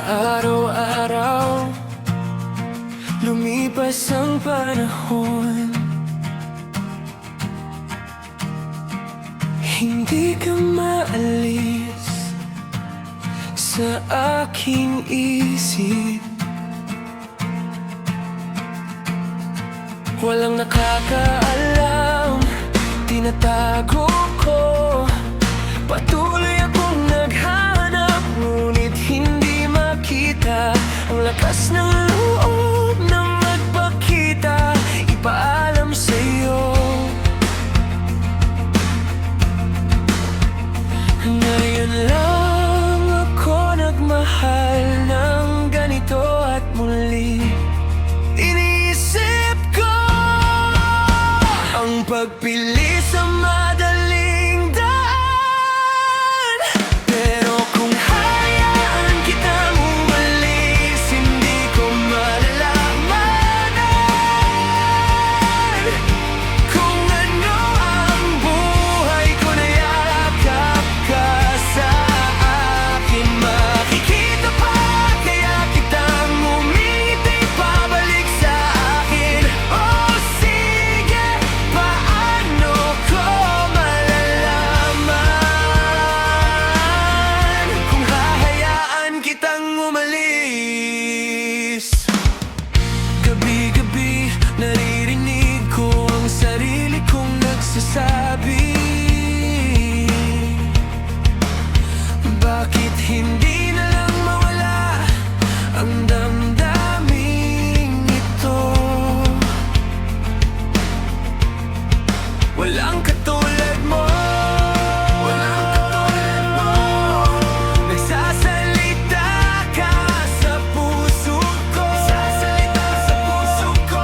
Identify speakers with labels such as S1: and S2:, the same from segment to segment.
S1: Araw-araw, lumipas ang panahon. Hindi ka maalis sa aking isip. Walang nakakaalam, tinatago ko. Patuloy akong naghanap, ngunit hindi makita ang lakas ng loob na magpakita, ipaalam sa'yo. Ngayon lang ako nagmahal ng ganito at muli iniisip ko ang pagpili sa madaling daan. Pero kung hayaan kitang umalis, hindi ko malalaman kung ano ang buhay ko na yakap ka sa akin. Makikita pa kaya kitang umiti pabalik sa akin. Oh sige, paano ko malalaman kung hahayaan kitang umalis? Gabi-gabi naririnig ko ang sarili kong nagsasabi, bakit hindi na lang mawala ang damdaming ito? Walang katulad mo, nagsasalita ka sa puso ko,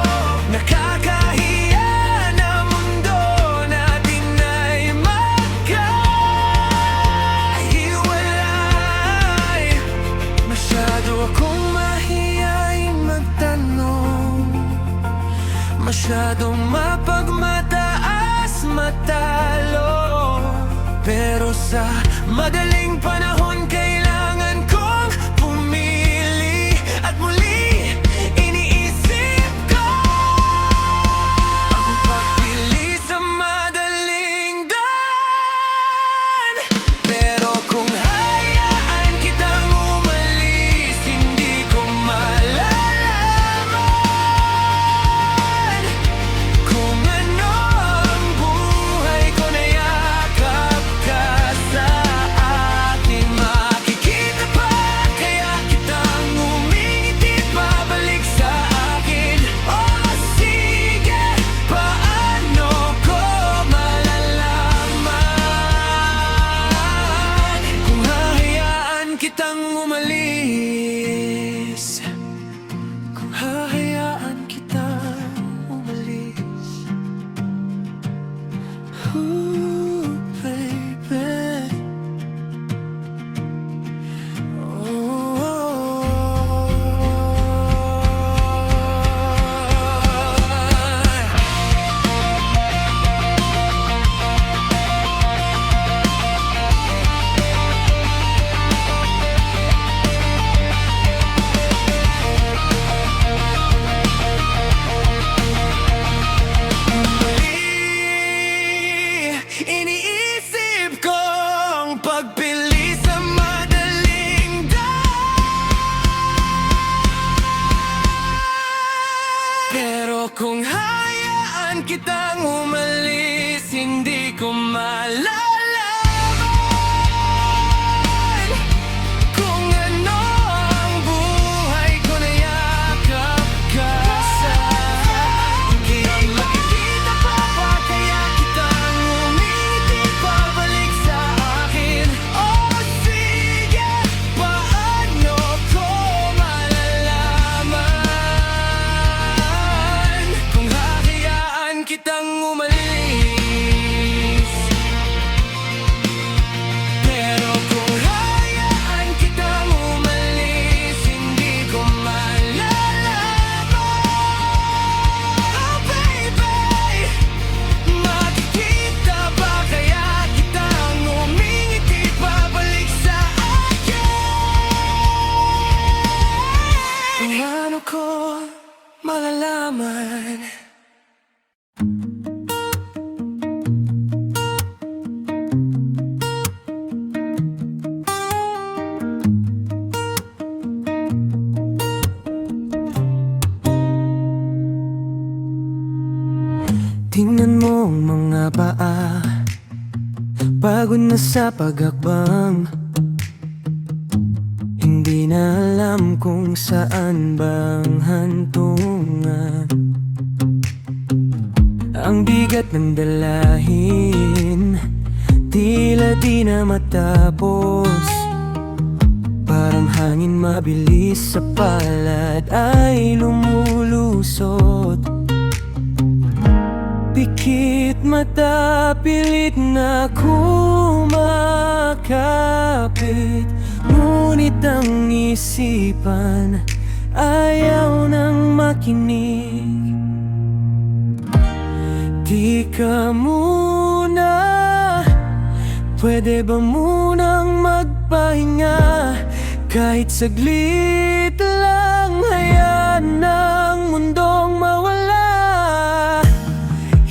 S1: nakakahiya na mundo natin ay magkahiwalay. Masyado akong mahiyain magtanong, masyadong mapagmataas matalo. Pero sa madaling panahon kailangan kong pumili, at muli iniisip ko ang pagpili sa madaling daan. Pero kung hayaan kitang umalis, hindi ko malalaman kung ano ang buhay ko na yakap ka sa akin. Makikita pa kaya kitang umiti pabalik sa akin. Oh sige, paano ko malalaman kung hahayaan kitang umalis? Kung hahayaan kitang umalis. Ooh, baby. Iniisip ko ang pagpili sa madaling daan. Pero kung hayaan kitang umalis, hindi ko malalaman kung ano ang buhay ko na yakap ka sa akin. Makikita pa kaya kitang umiti pabalik sa akin. Oh sige, paano ko malalaman paano ko malalaman? Tingnan mo ang mga paa, pagod na sa pagakbang. Hindi na alam kung saan bang hantungan. Ang bigat ng dalahin, tila di na matapos. Parang hangin mabilis sa palad ay lumulusot. Pikit mata, pilit na kumakapit, ngunit ang isipan ayaw nang makinig. Di ka muna, pwede ba munang magpahinga? Kahit saglit lang, hayaan ng mundong mawala.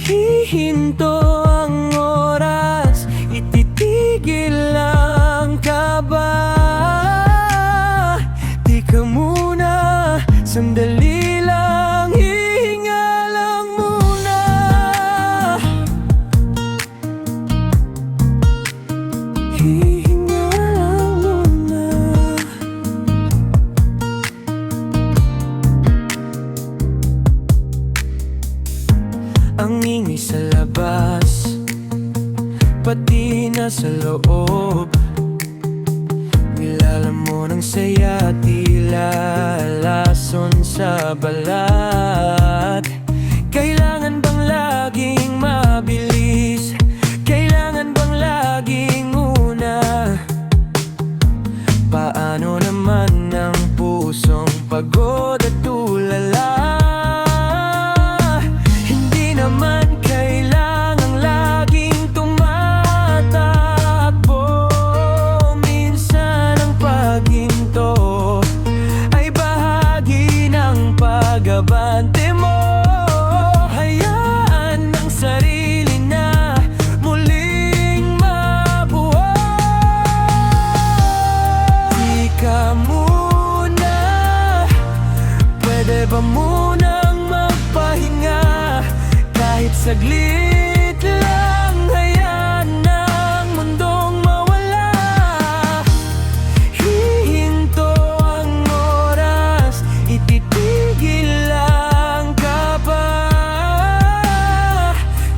S1: Hihinto ang oras, ititigil ang kaba. Di ka muna, sandali lang, hihinga lang muna. Hihinga lang muna. Ang ingay sa labas, pati na sa loob, nilalamon ng saya, tila lason sa balat. Kailangan bang laging mabilis? Kailangan bang laging una? Paano naman ang pusong pagod at tulala? Naman kailangang laging tumatakbo. Minsan ang paghinto ay bahagi ng pag-abante mo. Hayaan ang sarili na muling mabuhay. Di ka muna, pwede ba munang magpahinga? Kahit saglit lang, hayaan ng mundong mawala. Hihinto ang oras, ititigil ang kaba.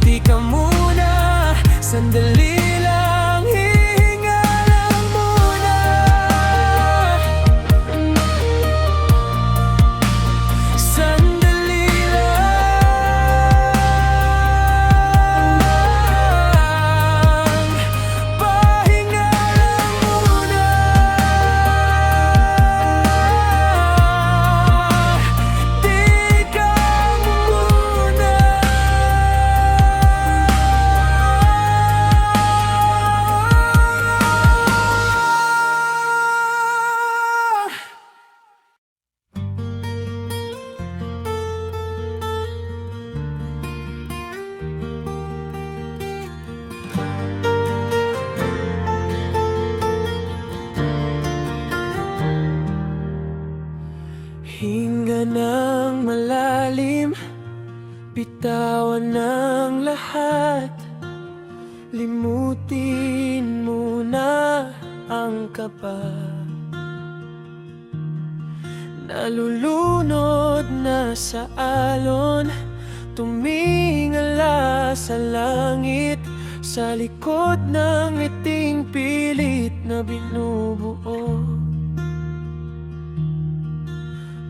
S1: Di ka muna, sandali lang, hihinga lang muna. Sandali hinga ng malalim, bitawan ng lahat. Limutin muna ang kaba. Nalulunod na sa alon, tumingala sa langit. Sa likod ng ngiting pilit na binubuo,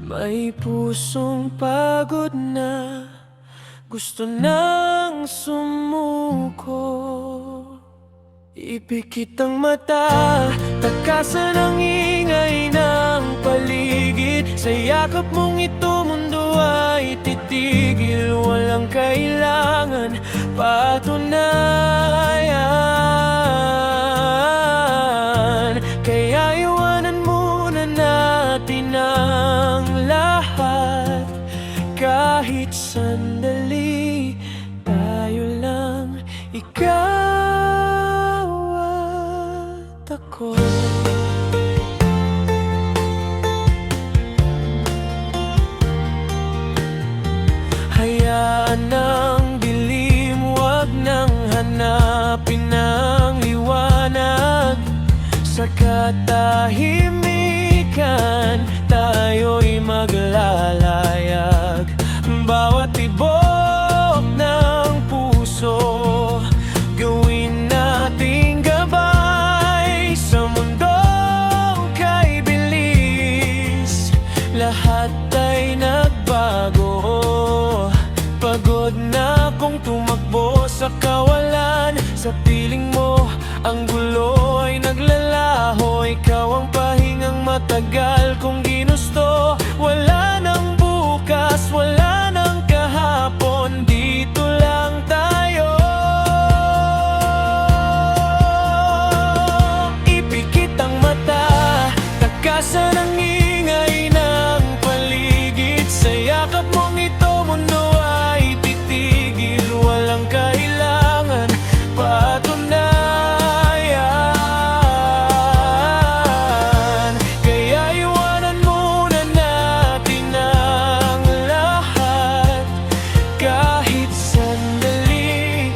S1: may pusong pagod na gusto nang sumuko. Ipikit ang mata, takasan ang ingay ng paligid. Sa yakap mong ito, mundo ay titigil. Walang kailangan patunayan, kaya iwanan muna natin ang lahat. Kahit sandali, tayo lang, ikaw at ako. Hayaan ang dilim, wag nang hanapin ang liwanag. Sa katahimikan, tayo'y maglalayag. Bawat tibok ng puso, gawin nating gabay. Sa mundong kay bilis, lahat ay nagbago. Pagod na akong tumakbo sa kawalan. Sa piling mo, ang gulo ay naglalaho. Ikaw ang pahingang matagal kong ginusto. Wala nang bukas, wala nang kahapon, dito lang tayo. Ipikit ang mata, takasan ang ingay ng paligid. Sa yakap mong ito, mundo ay titigil. Walang kailangan patunayan. Kaya iwanan muna natin ang lahat. Kahit sandali,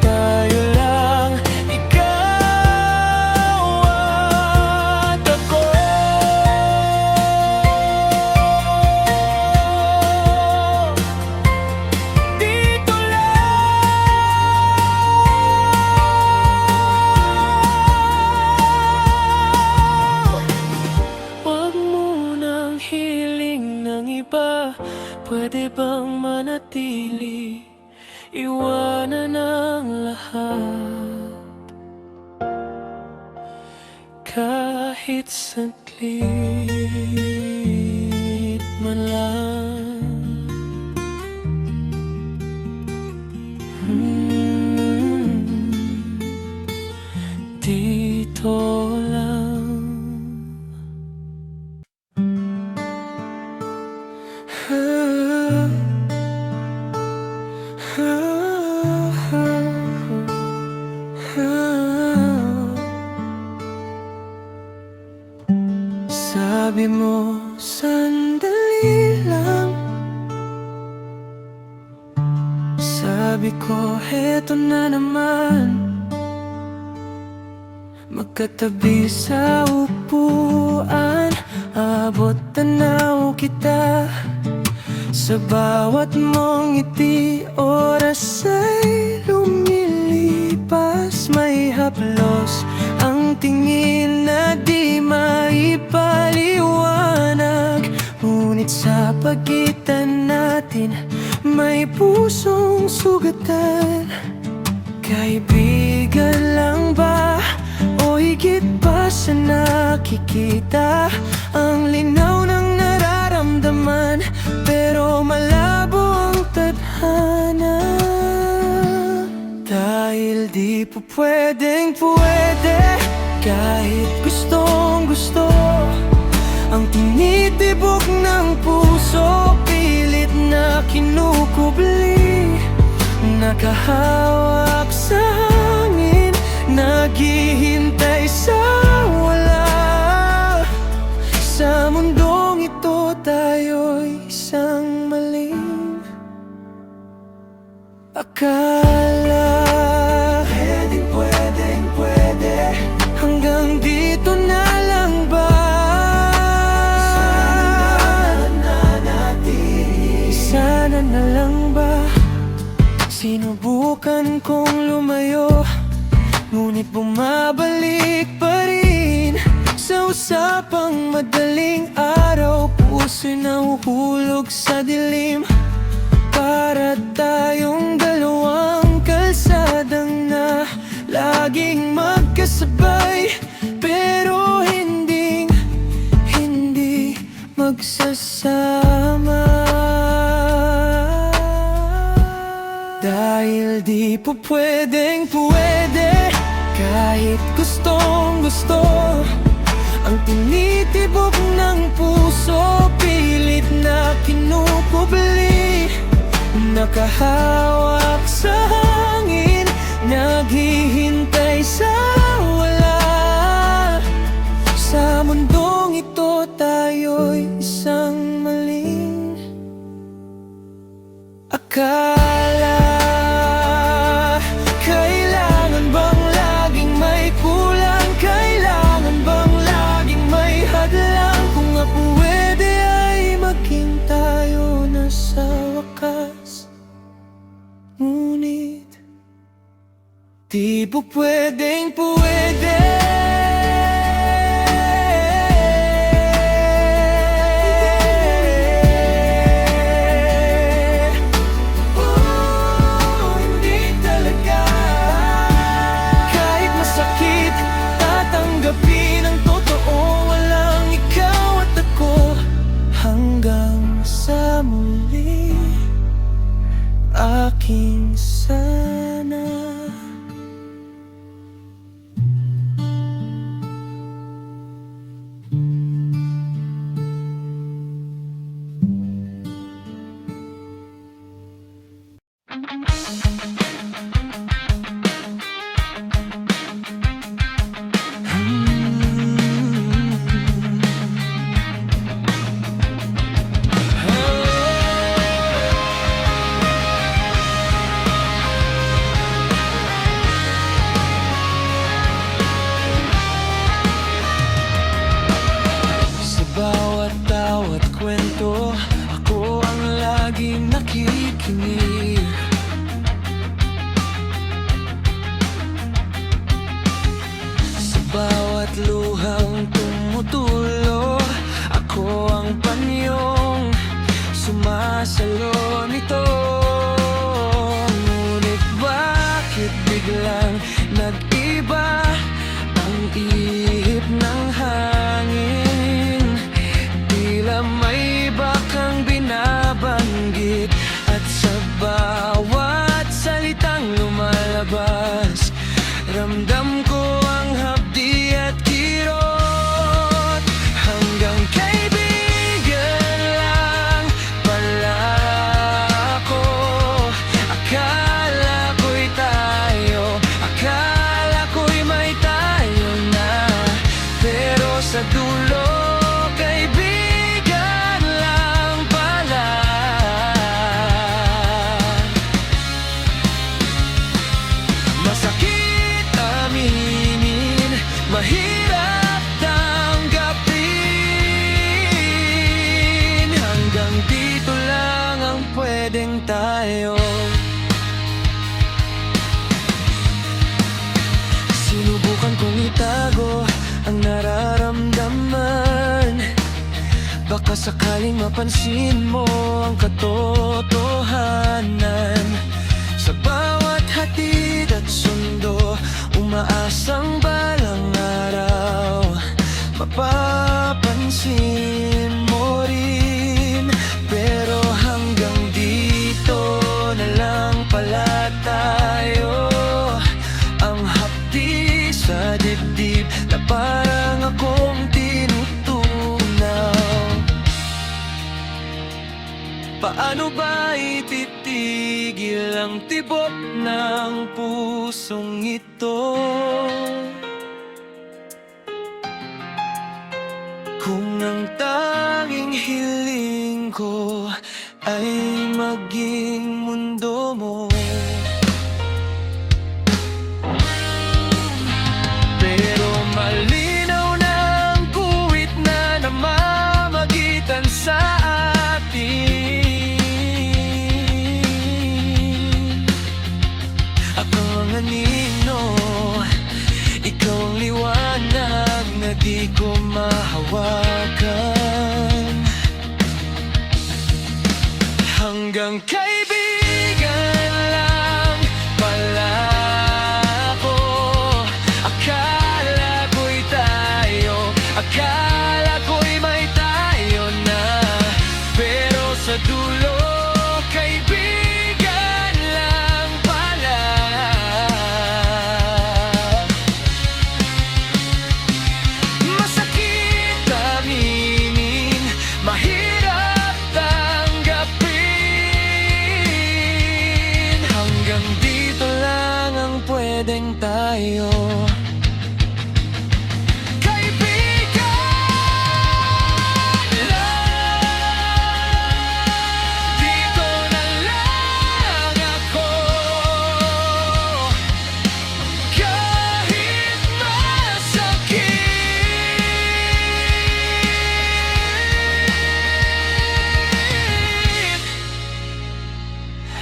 S1: tayo lang, ikaw at ako. Dito lang. Huwag munang hiling ng iba, pwede bang manatili? Iwanan ang lahat. Kahit saglit man lang. Dito lang. Sabi mo, sandali lang. Sabi ko, heto na naman. Magkatabi sa upuan, abot tanaw kita. Sa bawat mong ngiti, oras ay lumilipas. May haplos ang tingin na di maipaliwanag. Ngunit sa pagitan natin, may pusong sugatan. Kaibigan lang ba o higit pa sa nakikita? Ang linaw ng nararamdaman, pero malabo ang tadhana. Dahil di po pwedeng pwede, kahit gustong gusto. Ang tinitibok ng puso, pilit na kinukubli. Nakahawak sa hangin, naghihintay sa wala. Sa mundong ito, tayo'y isang maling akala. Pwedeng pwede, hanggang dito na lang ba? Sana na lang ba? Sinubukan kong lumayo, ngunit bumabalik pa rin. Sa usapang madaling araw, puso'y nahuhulog sa dilim. Para tayong dalawang kalsadang na laging magkasabay, pero hindi magsasama. Dahil di po pwedeng pwede, kahit gustong gusto. Ang tinitibok ng puso, pilit na kinukubli. nakahawak sa hangin, naghihintay sa wala. Sa mundong ito tayo'y isang maling akala. Kailangan bang laging may kulang? Kailangan bang laging may hadlang? Kung nga pwede ay maging tayo na sa wakas. Ngunit di po pwedeng pwede. Aking sana. Kwento, ako ang laging nakikinig. Sa bawat luhang tumutulo, ako ang panyong sumasalo nito. Ngunit bakit biglang nag-iba ang ihip ng hangin? May iba kang binabanggit, at sa bawat salitang lumalabas, ramdam ko ang hapdi at kirot. Hanggang kaibigan lang pala ako. Akala ko'y tayo, akala ko'y may tayo na, pero sa dulo mahirap tanggapin. Hanggang dito lang ang pwedeng tayo. Sinubukan kong itago ang nararamdaman, baka sakaling mapansin mo ang katotohanan. Sa bawat hatid at sundo, umaasang balang araw mapapansin mo rin. Pero hanggang dito na lang pala tayo. Ang hapdi sa dibdib na parang akong tinutunaw. Paano ba ititigil ang tibok ng pusong ito? Kung ang tanging hiling ko ay maging mundo mo. Pero malinaw na ang guhit na namamagitan sa atin. Ako ang anino, ikaw ang liwanag na di ko mahawakan. Hanggang kaibigan lang pala ako. Akala ko'y tayo, akala ko'y may tayo na, pero sa dulo kaibigan lang pala. Masakit aminin, mahirap tanggapin.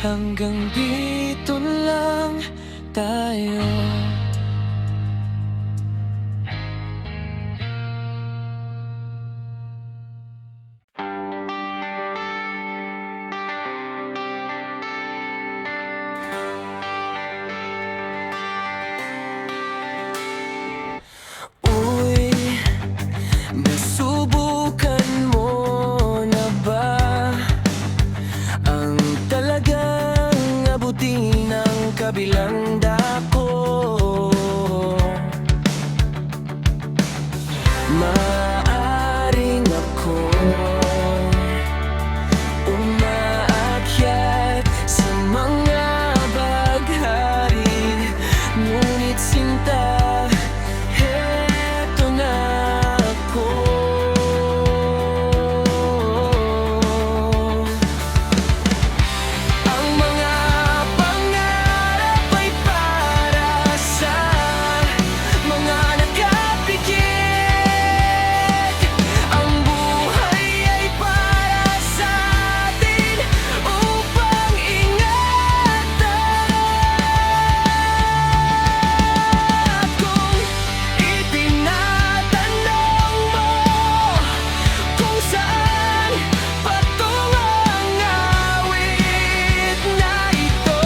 S1: hanggang dito lang tayo. Uy, nasubukan mo na ba ang talagang abutin ng kabilang dako? Maaring ako umaakyat sa mga baghari, ngunit sinta, heto na ako. Ang mga pangarap ay para sa mga nakapikit. Ang buhay ay para sa atin upang ingatan. Kung itinatanong mo kung saan patungo ang awit na ito,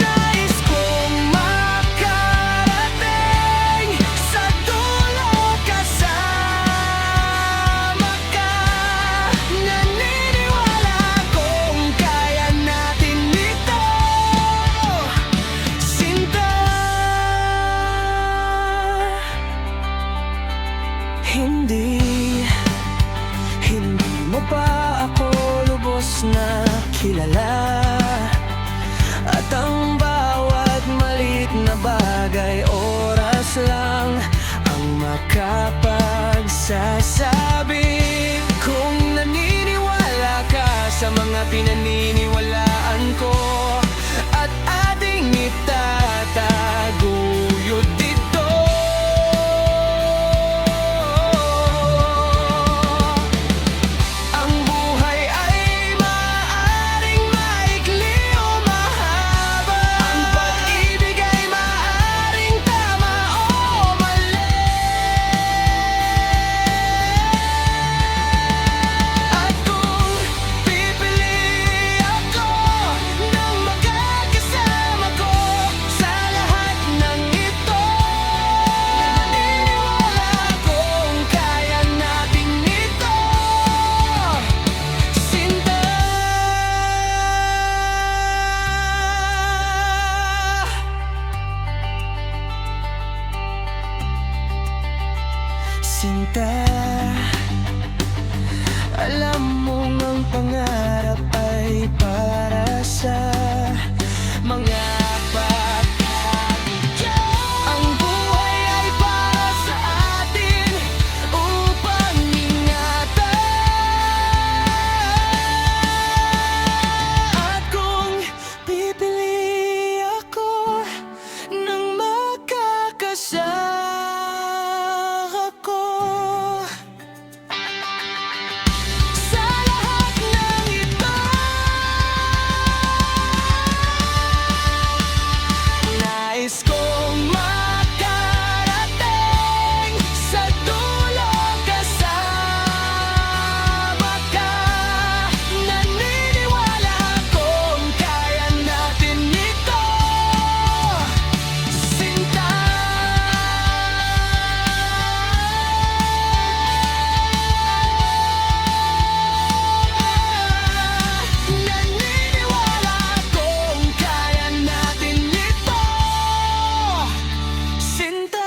S1: nais kong makarating sa dulo kasama ka. Naniniwala kong kaya natin ito, sinta. Hindi mo pa ako lubos na kilala, at ang bawat maliit na bagay, oras lang ang makapagsasabi kung naniniwala ka sa mga pinaniniwalaan ko, at ating itataguyod dito. Ang buhay ay maaaring maikli o mahaba. Ang pag-ibig ay maaaring tama o mali. At kung pipili ako ng magkakasama ko sa lahat ng ito, naniniwala kong kaya natin ito, sinta. Sinta, alam mong ang pangarap ay para sa mga pagbibigyan. Ang buhay ay para sa atin upang ingatan. At kung pipili ako ng makakasama ko sa lahat ng ito, nais kong makarating sa dulo kasama ka. Naniniwala kong kaya natin ito, sinta. Naniniwala kong kaya natin ito, sinta.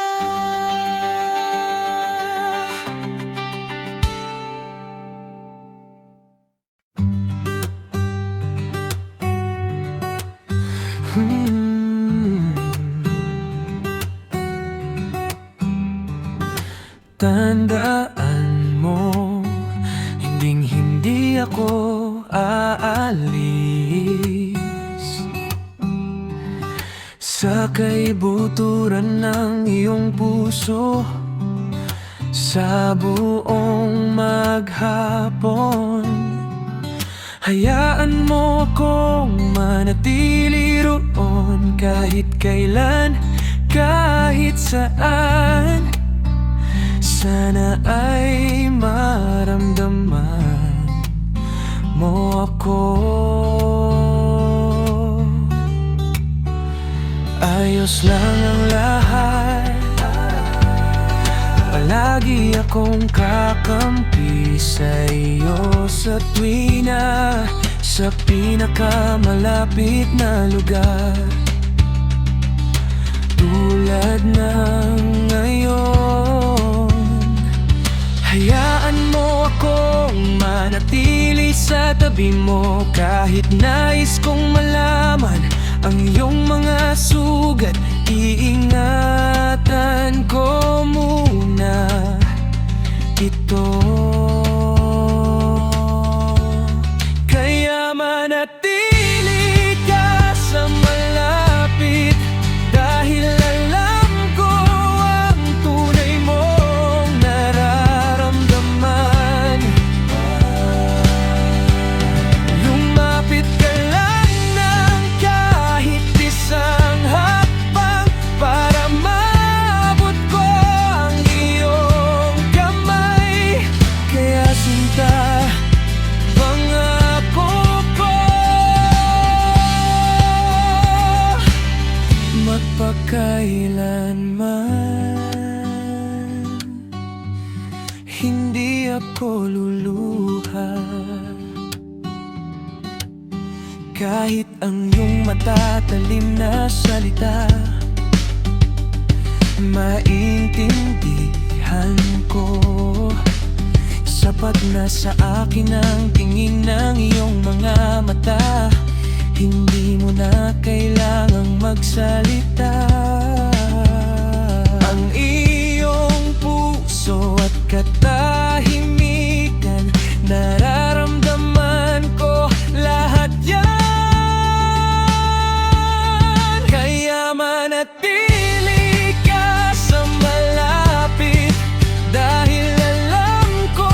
S1: Tandaan mo, hindi ako aalis sa kaibuturan ng iyong puso sa buong maghapon. Hayaan mo akong manatili roon kahit kailan, kahit saan. Sana ay maramdaman mo ako. Ayos lang ang lahat, palagi akong kakampi sa iyo sa tuwina, sa pinakamalapit na lugar. Tulad ng ngayon, hayaan mo akong manatili sa tabi mo kahit nais kong malaman ang iyong mga sugat. Iingatan ko muna ito, kaya manatili ka sa malapit dahil alam ko ang tunay mong nararamdaman. Lumapit ka lang ng kahit isang hakbang para maabot ko ang iyong kamay. Kaya sinta, pangako ko, magpakailanman hindi ako luluha. Kahit ang iyong matatalim na salita maintindihan ko, sapat na sa akin ang tingin ng iyong mga mata. Hindi mo na kailangang magsalita. Ang iyong puso at katahimikan, nararamdaman ko lahat yan. Kaya manatili ka sa malapit dahil alam ko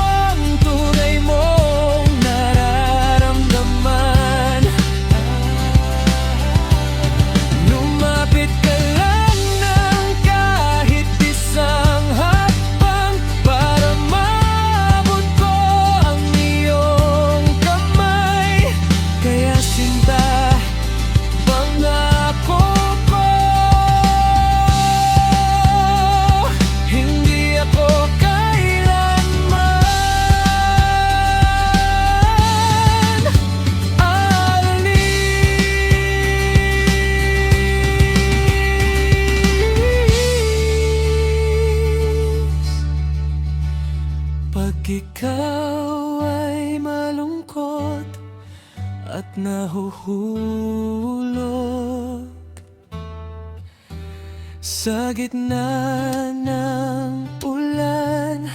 S1: ang tunay mong nararamdaman. Lumapit ka lang ng kahit isang hakbang para maabot ko ang iyong kamay. Kaya sinta, pangako ko, hindi ako kailanman aalis. Pag ikaw ay malungkot at nahuhulog sa gitna ng ulan,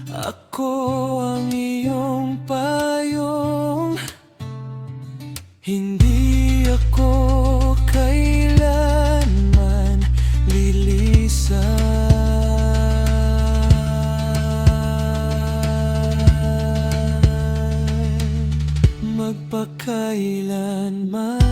S1: ako ang iyong payong. Hindi ako kailanman lilisan, magpakailanman.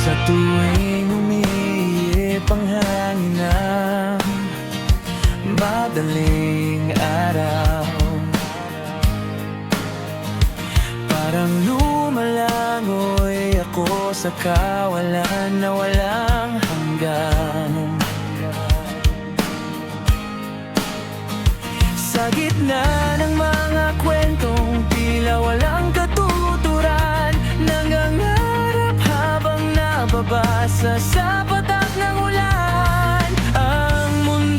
S1: Sa tuwing umiip ang hangin ng madaling araw, parang lumalangoy ako sa kawalan na walang hanggan. Sa gitna ng mga kwentong tila walang katuturan, nangangarap habang nababasa sa patak ng ulan. Ang mundo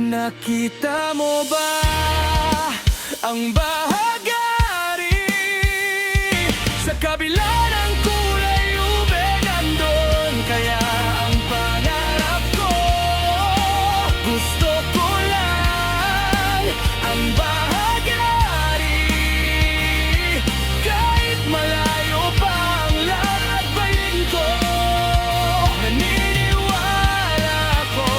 S1: Nakita mo ba ang bahagari? Sa kabila ng kulay ube nandun kaya ang pangarap ko. Gusto ko lang ang bahagari. Kahit malayo pa ang lalabayin ko, naniniwala ko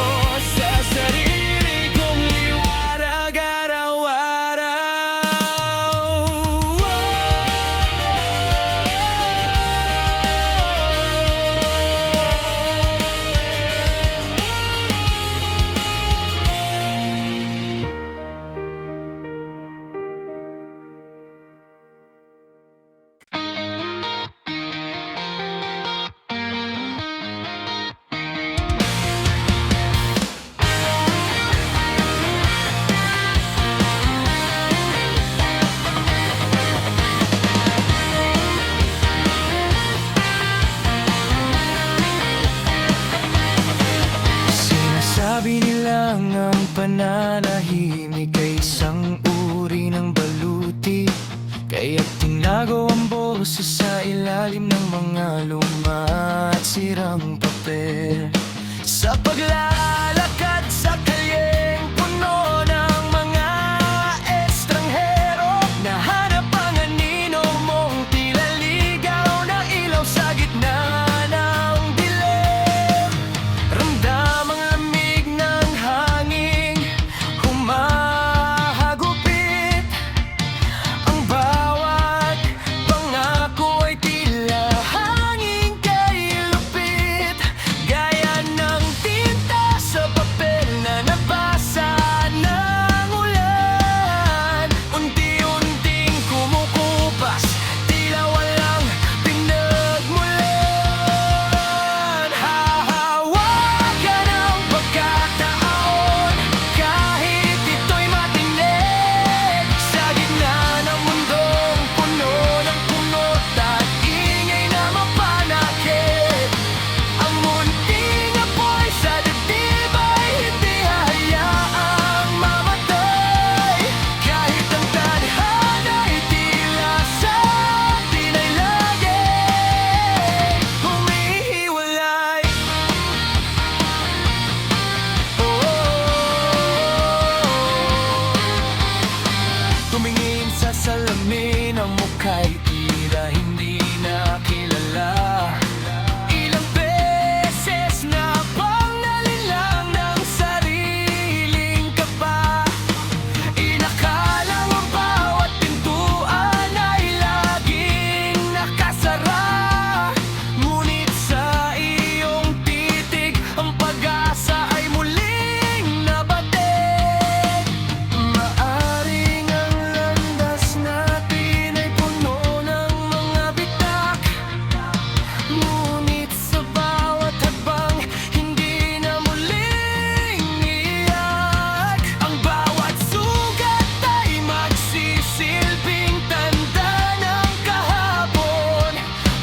S1: sa sarili kong liwanag Sinasabi nilang ang pananahimik ay isang uri ng baluti, kaya't tinago ang boses sa ilalim ng mga luma at sirang papel. Sa paglalakad sa kalyeng puno ng mga estranghero, nahanap ang anino mong tila ligaw na ilaw sa gitna ng dilim. Ramdam ang lamig ng hangin humahagupit. Ang bawat pangako ay tila hangin kay lupit, gaya ng tinta sa papel na nabasa ng ulan. Unti-unting kumukupas, tila walang pinagmulan. Hahawakan ang pagkataon kahit ito'y matinik. Sa gitna ng mundong puno ng kunot at ingay na mapanakit, ang munting apoy sa dibdib ay hindi hahayaang mamatay. Kahit ang tadhana'y tila sa atin ay laging humihiwalay. Tumingin sa salamin, ang mukha'y tila hindi nakilala. Ilang beses na bang nalinlang ng sariling kaba? Inakalang ang bawat pintuan ay laging nakasara. Ngunit sa iyong titig, ang pag-asa ay muling nabatid. Maaring ang landas natin ay puno ng mga bitak, ngunit sa bawat hakbang, hindi na muling iyak. Ang bawat sugat ay magsisilbing tanda ng kahapon,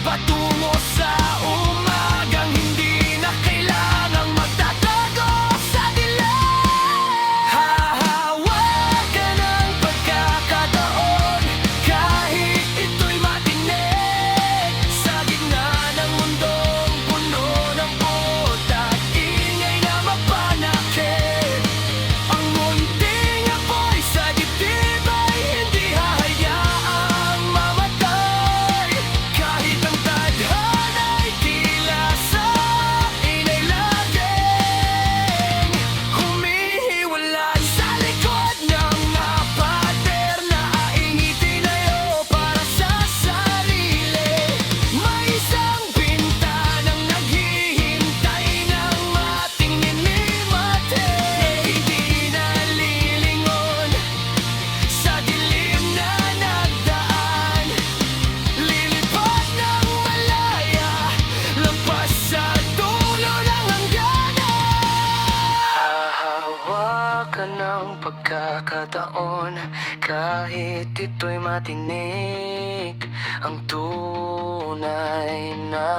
S1: patungo sa umagang hindi na kailangang magtatago sa dilim. Hahawakan ang pagkakataon kahit ito'y matinik. Sa gitna ng mundong puno ng puta at ingay na mapanakit, ang munting apoy sa dibdib ay hindi hahayaang mamatay. Kahit ang tadhana'y tila sa atin ay laging humihiwalay. Sa likod ng mga pader na aing itinayo para sa sarili, may isang bintanang naghihintay ng matingin ni mate. Hindi nalilingon sa dilim na nagdaan, lilipad ng malaya, lampas sa dulo ng hangganan. Hahawakan ng pagkakataon kahit ito'y matinik, ang tunay na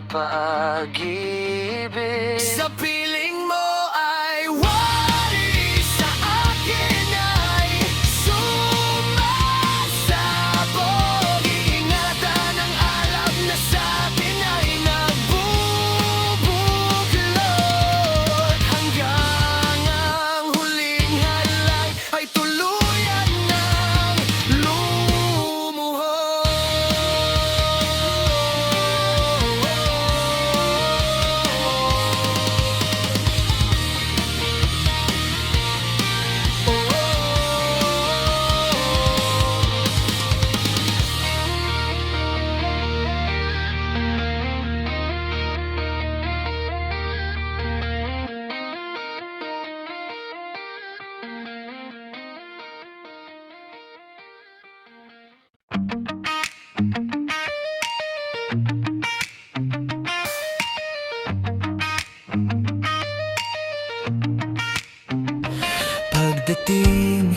S1: pag-ibig. Sa piling mo ay what is darating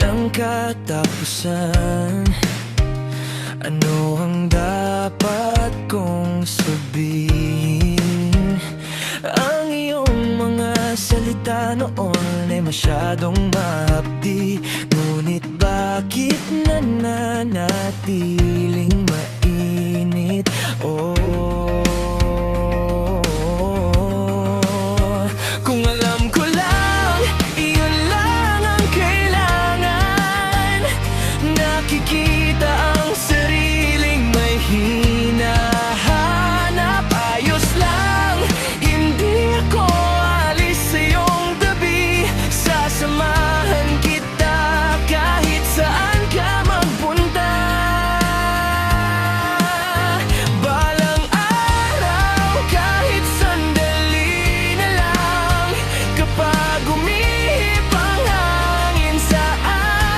S1: ng katapusan, ano ang dapat kong sabihin? Ang iyong mga salita noon ay masyadong mahapdi, ngunit bakit nananatiling mainit? Kung alam ko lang, iyon lang ang kailangan. Nakikita ang sariling may hinahanap. Ayos lang, hindi ako alis sa iyong tabi. Sasamahan kita kahit saan ka magpunta. Balang araw, kahit sandali na lang, kapag umihip ang hangin sa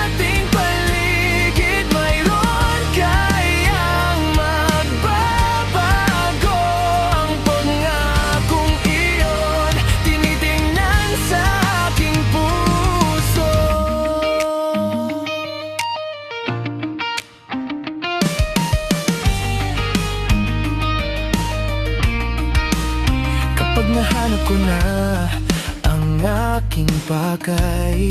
S1: ating paligid, mayroon kayang magbabago. Ang pangakong iyon, tinitingnan sa aking puso. Kapag nahanap ko na ang aking bagay,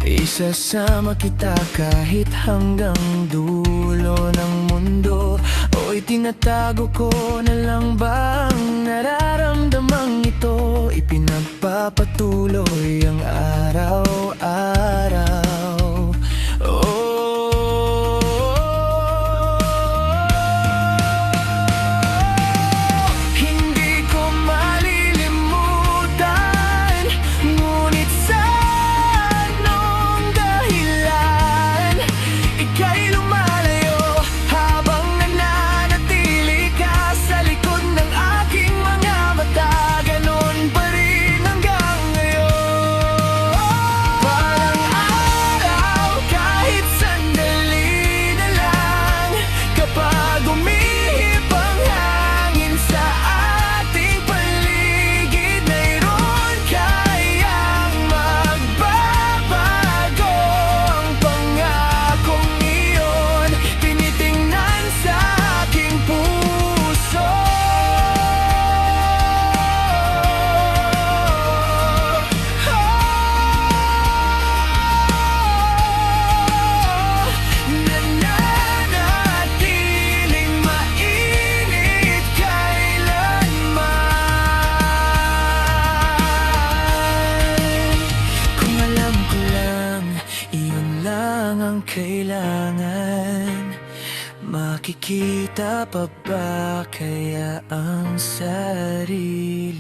S1: isasama kita kahit hanggang dulo ng mundo. O itinatago ko na lang ba ang nararamdamang ito? Ipinagpapatuloy ang araw-araw. Hindi ko malilimutan, ngunit sa anong dahilan ika'y lumalayo habang nananatili ka sa likod ng aking mga mata. Ganon pa rin hanggang ngayon. Parang araw, kahit sandali na lang, kapag umihip ang hangin sa ating paligid, mayroon kayang magbabago. Ang pangakong iyon, tinitingnan sa aking puso. Nananatiling mainit kailanman. Kung alam ko lang, iyon lang ang kailangan. Makikita pa ba kaya ang sarili?